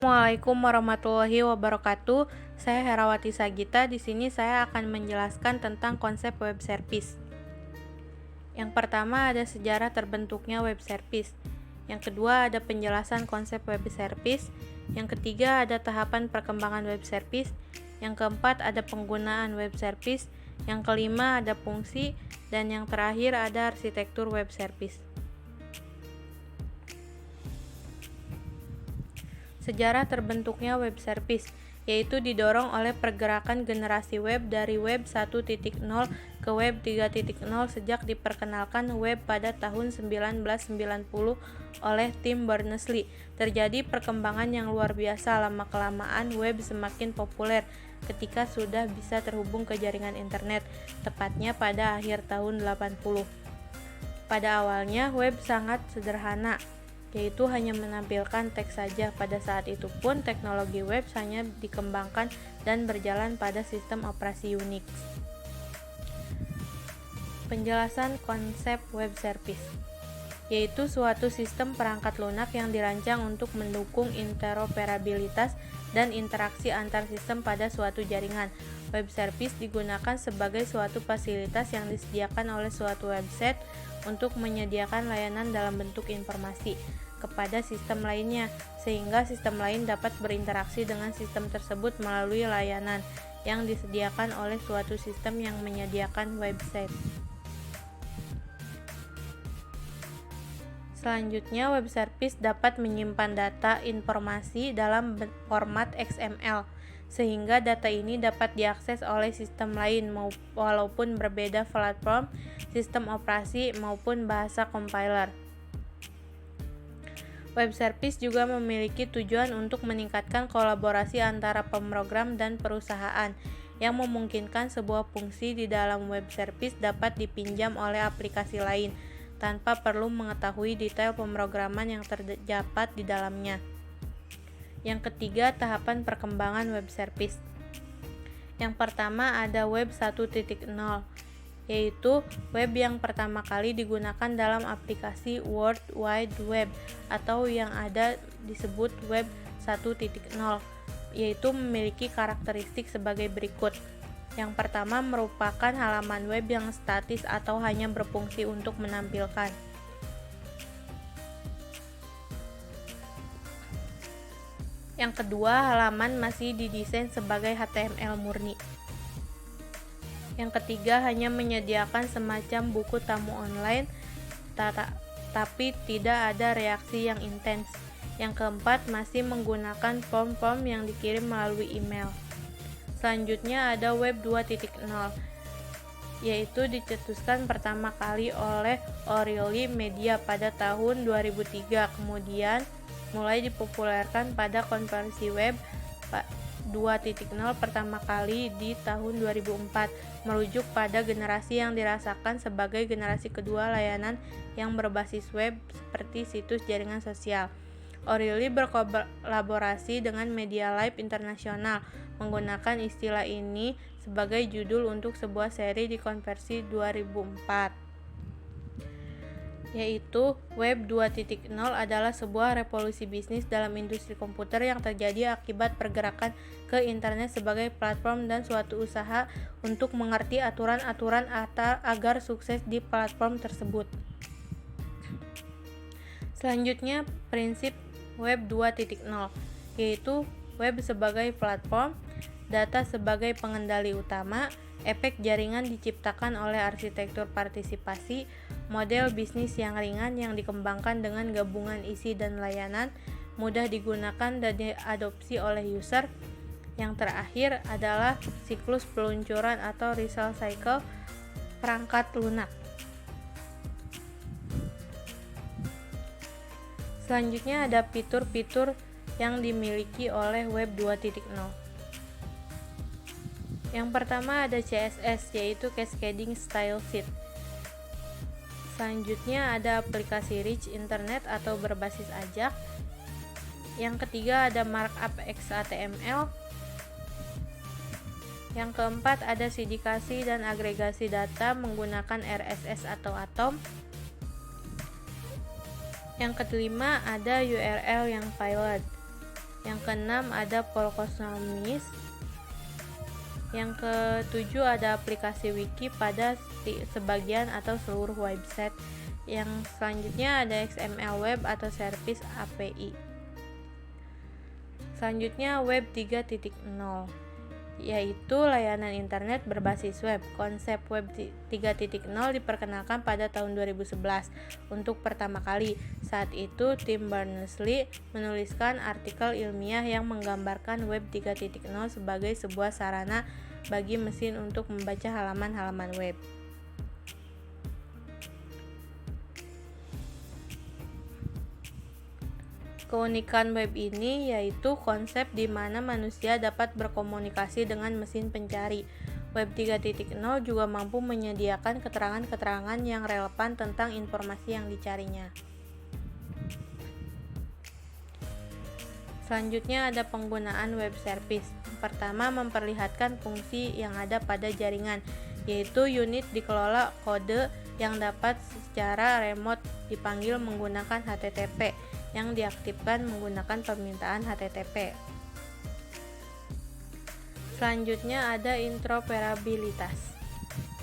Assalamualaikum warahmatullahi wabarakatuh. Saya Herawati Sagita. Di sini saya akan menjelaskan tentang konsep web service. Yang pertama ada sejarah terbentuknya web service. Yang kedua ada penjelasan konsep web service. Yang ketiga ada tahapan perkembangan web service. Yang keempat ada penggunaan web service. Yang kelima ada fungsi. Dan yang terakhir ada arsitektur web service. Sejarah terbentuknya web service, yaitu didorong oleh pergerakan generasi web dari web 1.0 ke web 3.0 sejak diperkenalkan web pada tahun 1990 oleh Tim Berners-Lee. Terjadi perkembangan yang luar biasa lama-kelamaan web semakin populer ketika sudah bisa terhubung ke jaringan internet, tepatnya pada akhir tahun 80. Pada awalnya web sangat sederhana, yaitu hanya menampilkan teks saja. Pada saat itu pun teknologi web hanya dikembangkan dan berjalan pada sistem operasi Unix. Penjelasan konsep web service, yaitu suatu sistem perangkat lunak yang dirancang untuk mendukung interoperabilitas dan interaksi antar sistem pada suatu jaringan. Web service digunakan sebagai suatu fasilitas yang disediakan oleh suatu website untuk menyediakan layanan dalam bentuk informasi kepada sistem lainnya, sehingga sistem lain dapat berinteraksi dengan sistem tersebut melalui layanan yang disediakan oleh suatu sistem yang menyediakan website. Selanjutnya, web service dapat menyimpan data informasi dalam format XML, sehingga data ini dapat diakses oleh sistem lain walaupun berbeda platform, sistem operasi, maupun bahasa compiler. Web service juga memiliki tujuan untuk meningkatkan kolaborasi antara pemrogram dan perusahaan, yang memungkinkan sebuah fungsi di dalam web service dapat dipinjam oleh aplikasi lain tanpa perlu mengetahui detail pemrograman yang terdapat di dalamnya. Yang ketiga, tahapan perkembangan web service. Yang pertama ada web 1.0, yaitu web yang pertama kali digunakan dalam aplikasi World Wide Web atau yang ada disebut web 1.0, yaitu memiliki karakteristik sebagai berikut. Yang pertama merupakan halaman web yang statis atau hanya berfungsi untuk menampilkan. Yang kedua, halaman masih didesain sebagai HTML murni. Yang ketiga, hanya menyediakan semacam buku tamu online, tapi tidak ada reaksi yang intens. Yang keempat, masih menggunakan form-form yang dikirim melalui email. Selanjutnya ada web 2.0, yaitu dicetuskan pertama kali oleh O'Reilly Media pada tahun 2003, kemudian mulai dipopulerkan pada konversi web 2.0 pertama kali di tahun 2004, merujuk pada generasi yang dirasakan sebagai generasi kedua layanan yang berbasis web seperti situs jaringan sosial. O'Reilly berkolaborasi dengan Media Lab International menggunakan istilah ini sebagai judul untuk sebuah seri di konversi 2004. Yaitu web 2.0 adalah sebuah revolusi bisnis dalam industri komputer yang terjadi akibat pergerakan ke internet sebagai platform dan suatu usaha untuk mengerti aturan-aturan agar sukses di platform tersebut. Selanjutnya, prinsip web 2.0, yaitu web sebagai platform, data sebagai pengendali utama, efek jaringan diciptakan oleh arsitektur partisipasi, model bisnis yang ringan yang dikembangkan dengan gabungan isi dan layanan, mudah digunakan dan diadopsi oleh user. Yang terakhir adalah siklus peluncuran atau resale cycle perangkat lunak. Selanjutnya ada fitur-fitur yang dimiliki oleh web 2.0. Yang pertama ada CSS, yaitu Cascading Style Sheet. Selanjutnya ada aplikasi Rich Internet atau berbasis AJAX. Yang ketiga ada Markup XHTML. Yang keempat ada sindikasi dan agregasi data menggunakan RSS atau Atom. Yang kelima ada URL yang pilot. Yang keenam ada Polkonomis. Yang ketujuh ada aplikasi wiki pada sebagian atau seluruh website. Yang selanjutnya ada XML web atau service API. Selanjutnya web 3.0, yaitu layanan internet berbasis web. Konsep web 3.0 diperkenalkan pada tahun 2011 untuk pertama kali. Saat itu Tim Berners-Lee menuliskan artikel ilmiah yang menggambarkan web 3.0 sebagai sebuah sarana bagi mesin untuk membaca halaman-halaman web. Keunikan web ini yaitu konsep di mana manusia dapat berkomunikasi dengan mesin pencari. Web 3.0 juga mampu menyediakan keterangan-keterangan yang relevan tentang informasi yang dicarinya. Selanjutnya ada penggunaan web service. Pertama, memperlihatkan fungsi yang ada pada jaringan, yaitu unit dikelola kode yang dapat secara remote dipanggil menggunakan HTTP, yang diaktifkan menggunakan permintaan HTTP. Selanjutnya ada interoperabilitas,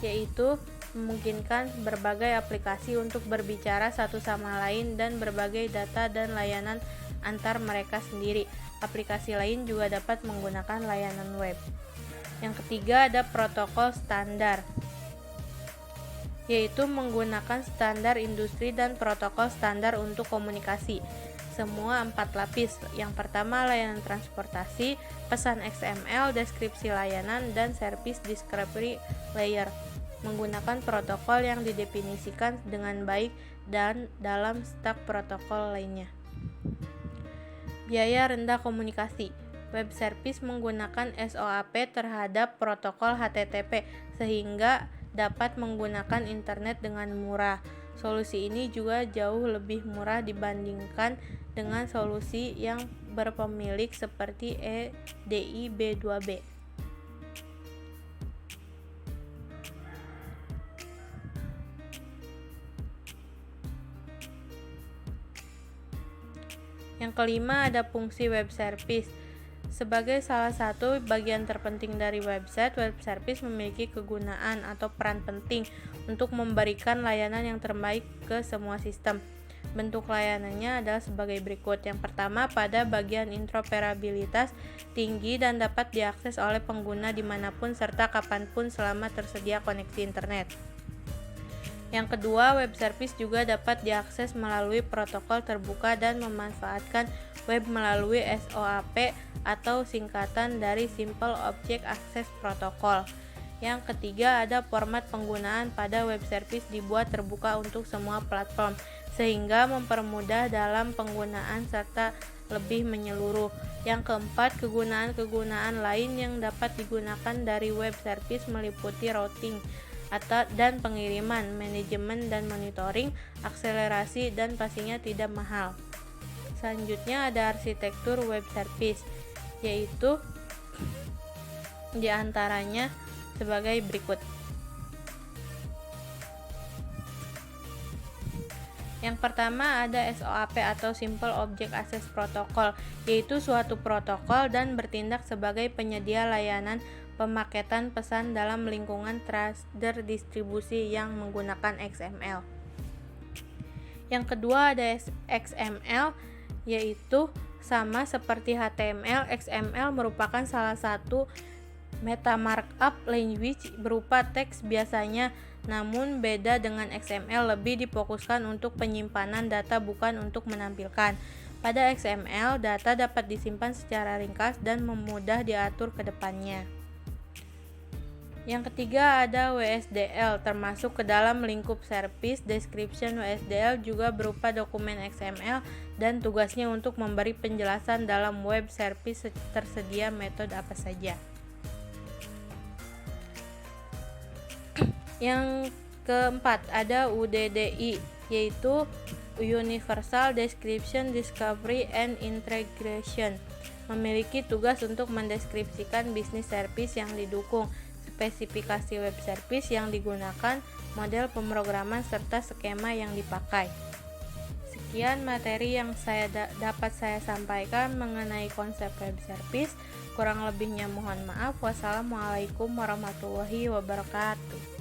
yaitu memungkinkan berbagai aplikasi untuk berbicara satu sama lain dan berbagai data dan layanan antar mereka sendiri. Aplikasi lain juga dapat menggunakan layanan web. Yang ketiga ada protokol standar, yaitu menggunakan standar industri dan protokol standar untuk komunikasi. Semua 4 lapis. Yang pertama layanan transportasi, pesan XML, deskripsi layanan, dan service discovery layer. Menggunakan protokol yang didefinisikan dengan baik dan dalam stak protokol lainnya. Biaya rendah komunikasi. Web service menggunakan SOAP terhadap protokol HTTP sehingga dapat menggunakan internet dengan murah. Solusi ini juga jauh lebih murah dibandingkan dengan solusi yang berpemilik seperti EDI-B2B. Yang kelima ada fungsi web service. Sebagai salah satu bagian terpenting dari website, web service memiliki kegunaan atau peran penting untuk memberikan layanan yang terbaik ke semua sistem. Bentuk layanannya adalah sebagai berikut. Yang pertama, pada bagian interoperabilitas tinggi dan dapat diakses oleh pengguna dimanapun serta kapanpun selama tersedia koneksi internet. Yang kedua, web service juga dapat diakses melalui protokol terbuka dan memanfaatkan web melalui SOAP atau singkatan dari Simple Object Access Protocol. Yang ketiga, ada format penggunaan pada web service dibuat terbuka untuk semua platform, sehingga mempermudah dalam penggunaan serta lebih menyeluruh. Yang keempat, kegunaan-kegunaan lain yang dapat digunakan dari web service meliputi routing dan pengiriman, manajemen dan monitoring, akselerasi, dan pastinya tidak mahal. Selanjutnya ada arsitektur web service, yaitu diantaranya sebagai berikut. Yang pertama ada SOAP atau Simple Object Access Protocol, yaitu suatu protokol dan bertindak sebagai penyedia layanan pemaketan pesan dalam lingkungan tracer distribusi yang menggunakan XML. Yang kedua ada XML, yaitu sama seperti HTML, XML merupakan salah satu meta markup language berupa teks biasanya, namun beda dengan XML lebih difokuskan untuk penyimpanan data bukan untuk menampilkan. Pada XML, data dapat disimpan secara ringkas dan mudah diatur ke depannya. Yang ketiga ada WSDL, termasuk ke dalam lingkup service description. WSDL juga berupa dokumen XML dan tugasnya untuk memberi penjelasan dalam web service tersedia metode apa saja. Yang keempat ada UDDI, yaitu Universal Description, Discovery, and Integration. Memiliki tugas untuk mendeskripsikan bisnis service yang didukung, spesifikasi web service yang digunakan, model pemrograman, serta skema yang dipakai. Sekian materi yang dapat saya sampaikan mengenai konsep web service. Kurang lebihnya mohon maaf. Wassalamualaikum warahmatullahi wabarakatuh.